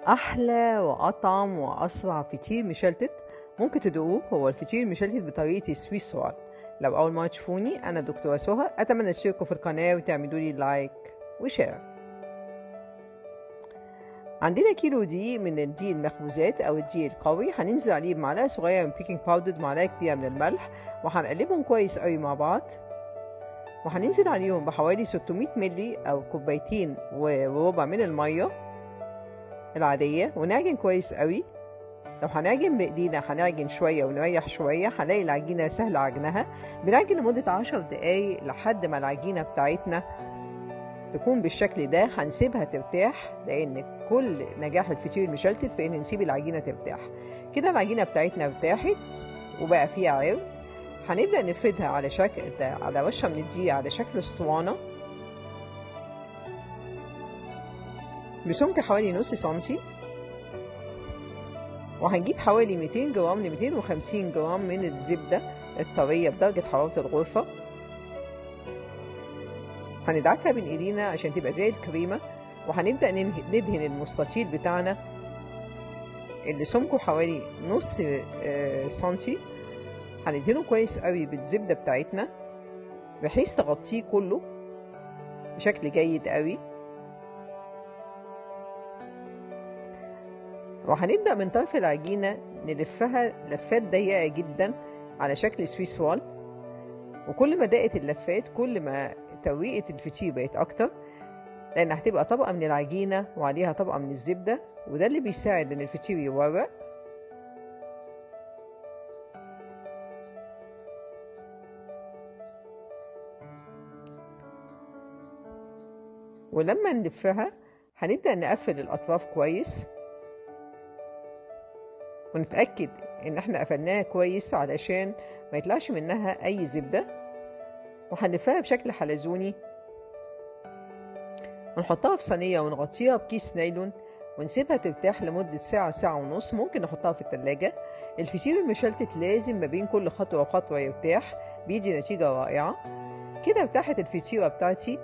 أحلى وأطعم وأسرع فطير مشلتت ممكن تدوقوه هو الفطير المشلتت بطريقة السويس رول. لو أول مرة تشوفوني أنا دكتورة سهى، أتمنى تشتركوا في القناة وتعملوا لي لايك وشير. عندنا كيلو دقيق من الدقيق المخبوزات أو الدقيق القوي، هننزل عليه بمعلقة صغيرة من بيكنج باودر، معلقة كبيرة من الملح، وهنقلبهم كويس قوي مع بعض. وهننزل عليهم بحوالي 600 ملي أو كوبايتين وربع من المية العادية، ونعجن كويس قوي. لو هنعجن بإيدينا هنعجن شوية ونريح شوية، هنلاقي العجينة سهل عجنها. بنعجن لمدة 10 دقايق لحد ما العجينة بتاعتنا تكون بالشكل ده. هنسيبها ترتاح، لأن كل نجاح الفطير المشلتت في إن نسيب العجينة ترتاح. كده العجينة بتاعتنا ارتاحت وبقى فيها عرق. هنبدأ نفردها على رشة من الدقيق على شكل اسطوانة بسمك حوالي نص سنتي، وهنجيب حوالي 200 جرام ل 250 جرام من الزبدة الطرية بدرجة حرارة الغرفة. هندعكها بين ايدينا عشان تبقى زي الكريمة، وهنبدأ ندهن المستطيل بتاعنا اللي سمكه حوالي نص سنتي. هندهنه كويس قوي بالزبدة بتاعتنا بحيث تغطيه كله بشكل جيد قوي. وهنبدأ من طرف العجينة نلفها لفات ضيقة جدا على شكل سويس رول، وكل ما ضاقت اللفات كل ما ترويقة الفطير بقت أكتر، لأن هتبقى طبقة من العجينة وعليها طبقة من الزبدة، وده اللي بيساعد إن الفطير يورق. ولما نلفها هنبدأ نقفل الأطراف كويس، ونتأكد إن احنا قفلناها كويس علشان ما يطلعش منها أي زبدة. وهنلفها بشكل حلزوني، ونحطها في صينية ونغطيها بكيس نايلون ونسيبها ترتاح لمدة ساعة، ساعة ونص. ممكن نحطها في التلاجة. الفطير المشلتت لازم ما بين كل خطوة وخطوة يرتاح، بيدي نتيجة رائعة. كده ارتاحت الفطيرة بتاعتي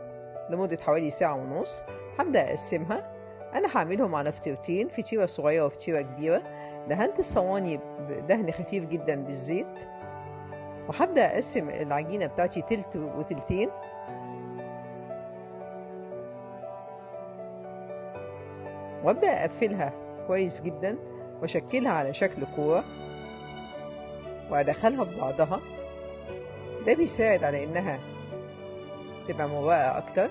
لمدة حوالي ساعة ونص. هبدأ أقسمها. أنا هعملهم على فطيرتين، فطيرة صغيرة وفطيرة كبيرة. دهنت الصواني بدهن خفيف جدا بالزيت، وهبدأ أقسم العجينة بتاعتي تلت وتلتين، وابدأ اقفلها كويس جدا واشكلها على شكل كورة وادخلها في بعضها. ده بيساعد على انها تبقى مورقة اكتر.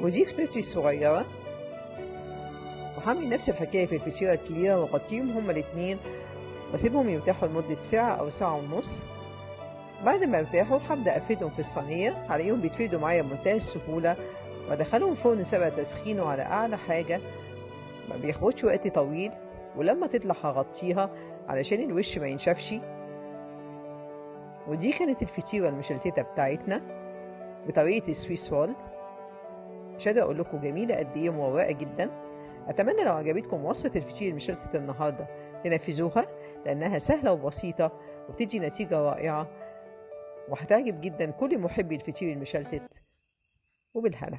ودي فطيرتي الصغيرة، وهعمل نفس الحكاية في الفطيرة الكبيرة واغطيهم هما الاتنين واسيبهم يرتاحوا لمدة ساعة او ساعة ونص. بعد ما ارتاحوا هبدأ افردهم في الصينية، هلاقيهم بيتفردوا معايا بمنتهى السهولة، وادخلهم فرن سبق تسخينه على اعلى حاجة، ما بياخدش وقت طويل. ولما تطلع هغطيها علشان الوش ما ينشفش. ودي كانت الفطيرة المشلتتة بتاعتنا بطريقة السويس رول. مش قادرة اقول لكم جميلة قد ايه، مورقة جدا. اتمنى لو عجبتكم وصفة الفطير المشلتت النهاردة تنفذوها، لانها سهلة وبسيطة وبتدي نتيجة رائعة، وهتعجب جدا كل محبي الفطير المشلتت. وبالهنا.